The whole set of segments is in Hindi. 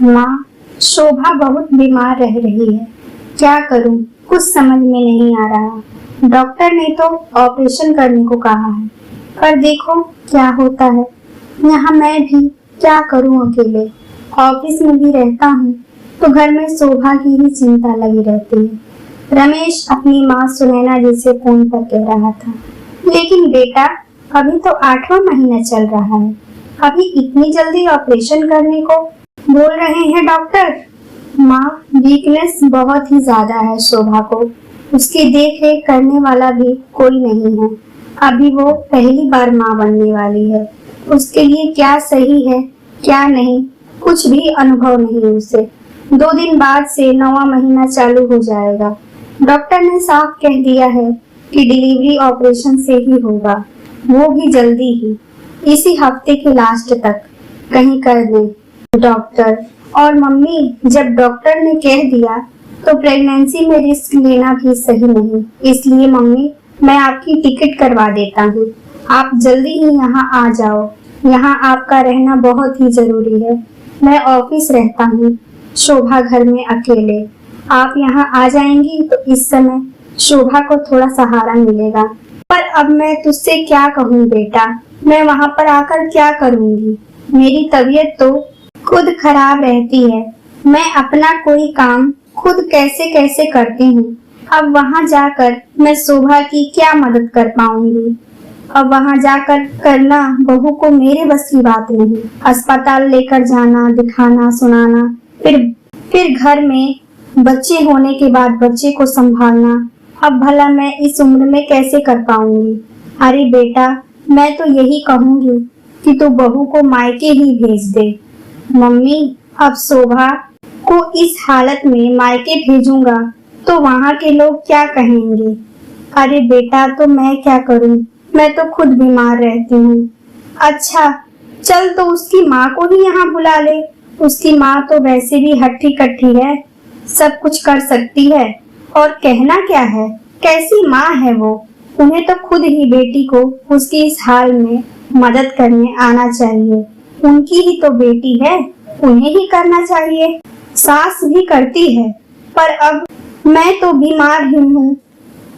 माँ, शोभा बहुत बीमार रह रही है। क्या करूँ, कुछ समझ में नहीं आ रहा। डॉक्टर ने तो ऑपरेशन करने को कहा है, पर देखो क्या होता है। यहाँ मैं भी क्या करूँ अकेले। ऑफिस में भी रहता हूँ तो घर में शोभा की ही चिंता लगी रहती है। रमेश अपनी माँ सुनैना जी से फोन पर कह रहा था, लेकिन बेटा अभी तो 8वां महीना चल रहा है, अभी इतनी जल्दी ऑपरेशन करने को बोल रहे हैं डॉक्टर। माँ, वीकनेस बहुत ही ज्यादा है शोभा को, उसकी देख रेख करने वाला भी कोई नहीं है। अभी वो पहली बार माँ बनने वाली है, उसके लिए क्या सही है क्या नहीं कुछ भी अनुभव नहीं उसे। 2 दिन बाद से 9वां महीना चालू हो जाएगा। डॉक्टर ने साफ कह दिया है कि डिलीवरी ऑपरेशन से ही होगा, वो भी जल्दी ही, इसी हफ्ते के लास्ट तक कहीं कर दें डॉक्टर। और मम्मी, जब डॉक्टर ने कह दिया तो प्रेगनेंसी में रिस्क लेना भी सही नहीं, इसलिए मम्मी मैं आपकी टिकट करवा देता हूँ, आप जल्दी ही यहाँ आ जाओ। यहाँ आपका रहना बहुत ही जरूरी है। मैं ऑफिस रहता हूँ, शोभा घर में अकेले। आप यहाँ आ जाएंगी तो इस समय शोभा को थोड़ा सहारा मिलेगा। पर अब मैं तुझसे क्या कहूँ बेटा, मैं वहाँ पर आकर क्या करूँगी। मेरी तबीयत तो खुद खराब रहती है, मैं अपना कोई काम खुद कैसे कैसे करती हूँ। अब वहाँ जाकर मैं शोभा की क्या मदद कर पाऊंगी। अब वहाँ जाकर करना बहू को मेरे बस की बात नहीं। अस्पताल लेकर जाना, दिखाना, सुनाना, फिर घर में बच्चे होने के बाद बच्चे को संभालना, अब भला मैं इस उम्र में कैसे कर पाऊंगी। अरे बेटा, मैं तो यही कहूंगी कि तू बहू को मायके ही भेज दे। मम्मी, अब शोभा को इस हालत में मायके भेजूंगा तो वहाँ के लोग क्या कहेंगे। अरे बेटा, तो मैं क्या करूं, मैं तो खुद बीमार रहती हूँ। अच्छा चल, तो उसकी माँ को ही यहाँ बुला ले, उसकी माँ तो वैसे भी हट्टी कट्टी है, सब कुछ कर सकती है। और कहना क्या है, कैसी माँ है वो, उन्हें तो खुद ही बेटी को उसकी इस हाल में मदद करने आना चाहिए। उनकी ही तो बेटी है, उन्हें ही करना चाहिए। सास भी करती है, पर अब मैं तो बीमार ही हूँ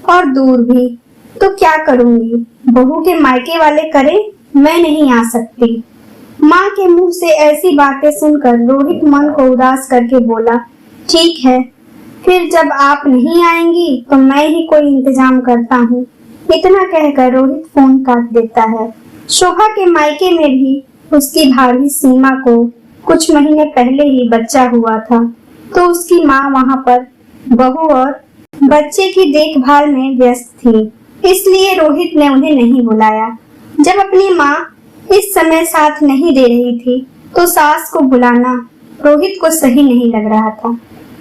और दूर भी, तो क्या करूँगी। बहू के मायके वाले करें, मैं नहीं आ सकती। माँ के मुंह से ऐसी बातें सुनकर रोहित मन को उदास करके बोला, ठीक है, फिर जब आप नहीं आएंगी तो मैं ही कोई इंतजाम करता हूँ। इतना कहकर रोहित फोन काट देता है। शोभा के मायके में भी उसकी भाभी सीमा को कुछ महीने पहले ही बच्चा हुआ था, तो उसकी माँ वहाँ पर बहू और बच्चे की देखभाल में व्यस्त थी, इसलिए रोहित ने उन्हें नहीं बुलाया। जब अपनी माँ इस समय साथ नहीं दे रही थी तो सास को बुलाना रोहित को सही नहीं लग रहा था,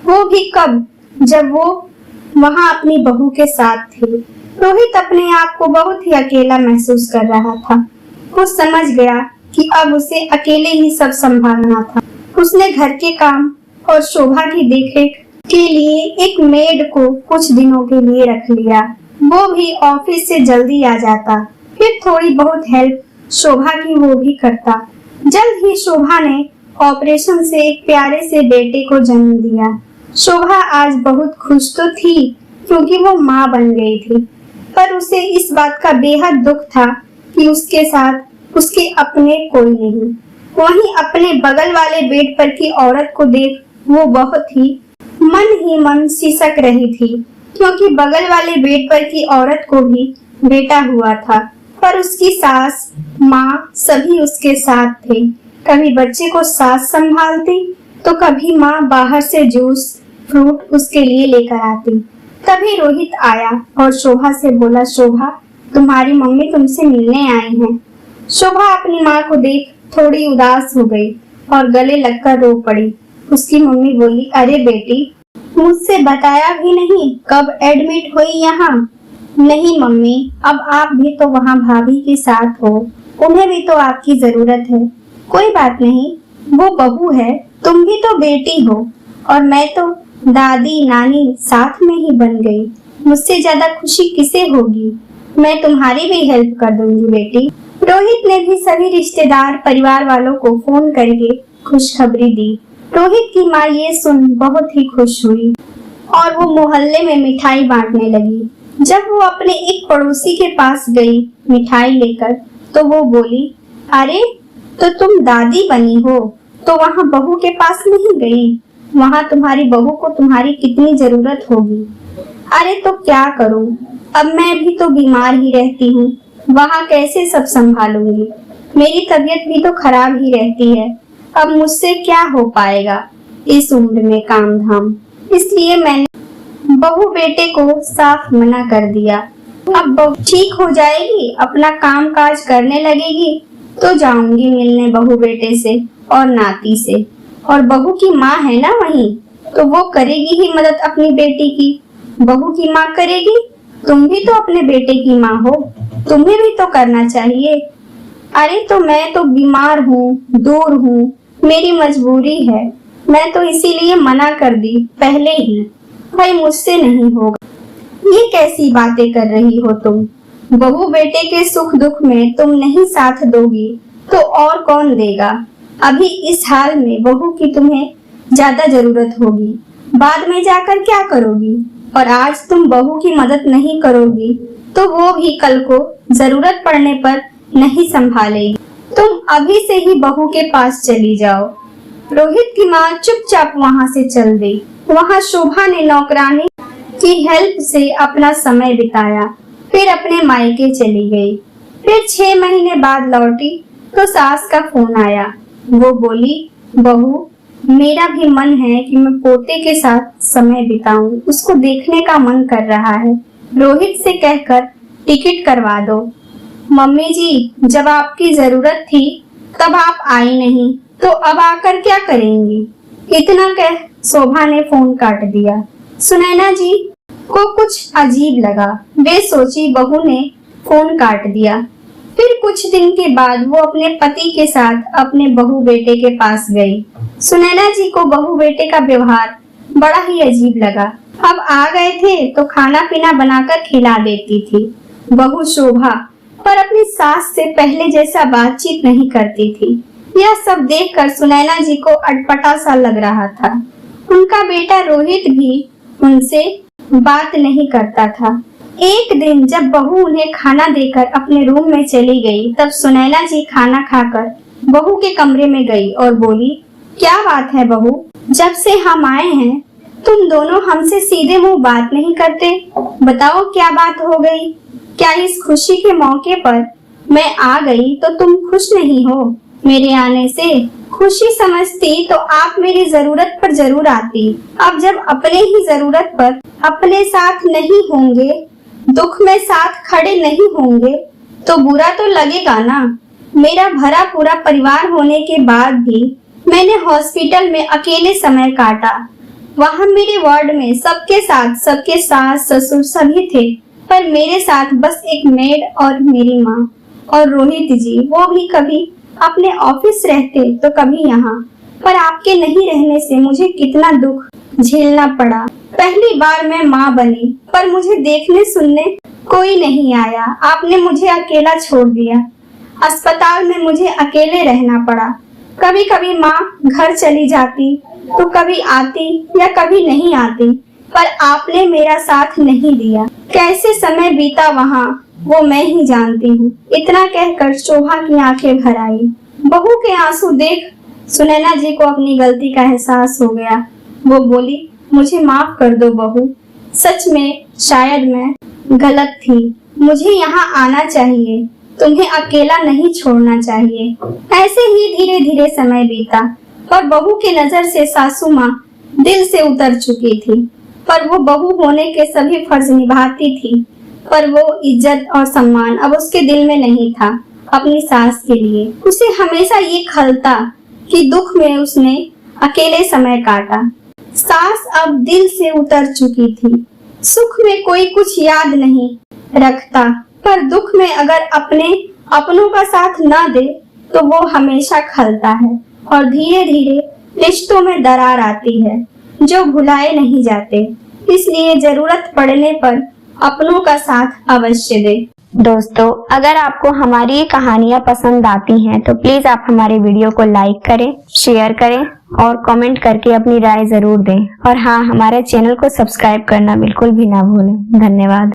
वो भी कब, जब वो वहाँ अपनी बहू के साथ थी। रोहित अपने आप को बहुत ही अकेला महसूस कर रहा था। वो समझ गया कि अब उसे अकेले ही सब संभालना था। उसने घर के काम और शोभा की देखरेख के लिए एक मेड को कुछ दिनों के लिए रख लिया, वो भी ऑफिस से जल्दी आ जाता, फिर थोड़ी बहुत हेल्प शोभा की वो भी करता। जल्द ही शोभा ने ऑपरेशन से एक प्यारे से बेटे को जन्म दिया। शोभा आज बहुत खुश तो थी क्योंकि वो माँ बन गई थी, पर उसे इस बात का बेहद दुख था कि उसके साथ उसके अपने कोई नहीं। वहीं अपने बगल वाले बेड पर की औरत को देख वो बहुत ही मन सिसक रही थी, क्योंकि बगल वाले बेड पर की औरत को भी बेटा हुआ था, पर उसकी सास, माँ सभी उसके साथ थे। कभी बच्चे को सास संभालती तो कभी माँ बाहर से जूस फ्रूट उसके लिए लेकर आती। तभी रोहित आया और शोभा से बोला, शोभा, तुम्हारी मम्मी तुमसे मिलने आई हैं। शोभा अपनी माँ को देख थोड़ी उदास हो गई और गले लगकर रो पड़ी। उसकी मम्मी बोली, अरे बेटी, मुझसे बताया भी नहीं, कब एडमिट हुई यहाँ। नहीं मम्मी, अब आप भी तो वहाँ भाभी के साथ हो, उन्हें भी तो आपकी जरूरत है। कोई बात नहीं, वो बहू है, तुम भी तो बेटी हो, और मैं तो दादी नानी साथ में ही बन गई, मुझसे ज्यादा खुशी किसे होगी। मैं तुम्हारी भी हेल्प कर दूंगी बेटी। रोहित ने भी सभी रिश्तेदार परिवार वालों को फोन करके खुशखबरी दी रोहित की माँ ये सुन बहुत ही खुश हुई और वो मोहल्ले में मिठाई बांटने लगी। जब वो अपने एक पड़ोसी के पास गई मिठाई लेकर, तो वो बोली, अरे तो तुम दादी बनी हो, तो वहाँ बहू के पास नहीं गई? वहाँ तुम्हारी बहू को तुम्हारी कितनी जरूरत होगी। अरे तो क्या करूँ, अब मैं भी तो बीमार ही रहती हूँ, वहाँ कैसे सब संभालूंगी। मेरी तबीयत भी तो खराब ही रहती है, अब मुझसे क्या हो पाएगा इस उम्र में काम धाम। इसलिए मैंने बहू बेटे को साफ मना कर दिया। अब बहू ठीक हो जाएगी, अपना काम काज करने लगेगी, तो जाऊंगी मिलने बहू बेटे से और नाती से। और बहू की माँ है ना वहीं, तो वो करेगी ही मदद अपनी बेटी की। बहू की माँ करेगी, तुम भी तो अपने बेटे की माँ हो, तुम्हें भी तो करना चाहिए। अरे तो मैं तो बीमार हूँ, दूर हूँ, मेरी मजबूरी है, मैं तो इसीलिए मना कर दी पहले ही। भाई मुझसे नहीं होगा। ये कैसी बातें कर रही हो तुम? बहू बेटे के सुख दुख में तुम नहीं साथ दोगी तो और कौन देगा। अभी इस हाल में बहू की तुम्हें ज्यादा जरूरत होगी, बाद में जाकर क्या करोगी। और आज तुम बहू की मदद नहीं करोगी तो वो भी कल को जरूरत पड़ने पर नहीं संभालेगी। तुम अभी से ही बहू के पास चली जाओ। रोहित की माँ चुपचाप वहाँ से चल गई। वहाँ शोभा ने नौकरानी की हेल्प से अपना समय बिताया, फिर अपने मायके चली गई। फिर 6 महीने बाद लौटी तो सास का फोन आया। वो बोली, बहू मेरा भी मन है कि मैं पोते के साथ समय बिताऊं, उसको देखने का मन कर रहा है, रोहित से कहकर टिकट करवा दो। मम्मी जी, जब आपकी जरूरत थी तब आप आई नहीं, तो अब आकर क्या करेंगी। इतना कह शोभा ने फोन काट दिया। सुनैना जी को कुछ अजीब लगा, वे सोची बहू ने फोन काट दिया। फिर कुछ दिन के बाद वो अपने पति के साथ अपने बहू बेटे के पास गई। सुनैना जी को बहू बेटे का व्यवहार बड़ा ही अजीब लगा। अब आ गए थे तो खाना पीना बनाकर खिला देती थी बहू शोभा, पर अपनी सास से पहले जैसा बातचीत नहीं करती थी। यह सब देखकर सुनैना जी को अटपटा सा लग रहा था। उनका बेटा रोहित भी उनसे बात नहीं करता था। एक दिन जब बहू उन्हें खाना देकर अपने रूम में चली गई, तब सुनैना जी खाना खाकर बहू के कमरे में गई और बोली, क्या बात है बहू, जब से हम आए हैं तुम दोनों हमसे सीधे मुंह बात नहीं करते। बताओ क्या बात हो गई। क्या इस खुशी के मौके पर मैं आ गई तो तुम खुश नहीं हो। मेरे आने से खुशी समझती तो आप मेरी जरूरत पर जरूर आती। अब जब अपने ही जरूरत पर अपने साथ नहीं होंगे, दुख में साथ खड़े नहीं होंगे, तो बुरा तो लगेगा ना। मेरा भरा पूरा परिवार होने के बाद भी मैंने हॉस्पिटल में अकेले समय काटा। वहाँ मेरे वार्ड में सबके साथ सबके सास ससुर सभी थे, पर मेरे साथ बस एक मेड और मेरी माँ और रोहित जी, वो भी कभी अपने ऑफिस रहते तो कभी यहाँ, पर आपके नहीं रहने से मुझे कितना दुख झेलना पड़ा। पहली बार मैं माँ बनी, पर मुझे देखने सुनने कोई नहीं आया। आपने मुझे अकेला छोड़ दिया। अस्पताल में मुझे अकेले रहना पड़ा। कभी कभी माँ घर चली जाती तो कभी आती या कभी नहीं आती, पर आपने मेरा साथ नहीं दिया। कैसे समय बीता वहाँ वो मैं ही जानती हूँ। इतना कहकर शोभा की आंखें भर आई। बहू के आंसू देख सुनैना जी को अपनी गलती का एहसास हो गया। वो बोली, मुझे माफ कर दो बहू, सच में शायद मैं गलत थी। मुझे यहाँ आना चाहिए, तुम्हें अकेला नहीं छोड़ना चाहिए। ऐसे ही धीरे धीरे समय बीता, पर बहू की नजर से सासू माँ दिल से उतर चुकी थी। पर वो बहू होने के सभी फर्ज निभाती थी, पर वो इज्जत और सम्मान अब उसके दिल में नहीं था अपनी सास के लिए। उसे हमेशा ये खलता कि दुख में उसने अकेले समय काटा। सास अब दिल से उतर चुकी थी। सुख में कोई कुछ याद नहीं रखता, पर दुख में अगर अपने अपनों का साथ न दे तो वो हमेशा खलता है और धीरे धीरे रिश्तों में दरार आती है जो भुलाए नहीं जाते। इसलिए जरूरत पड़ने पर अपनों का साथ अवश्य दे। दोस्तों, अगर आपको हमारी ये कहानियां पसंद आती हैं तो प्लीज आप हमारे वीडियो को लाइक करें, शेयर करें और कमेंट करके अपनी राय जरूर दें। और हाँ, हमारे चैनल को सब्सक्राइब करना बिल्कुल भी ना भूलें। धन्यवाद।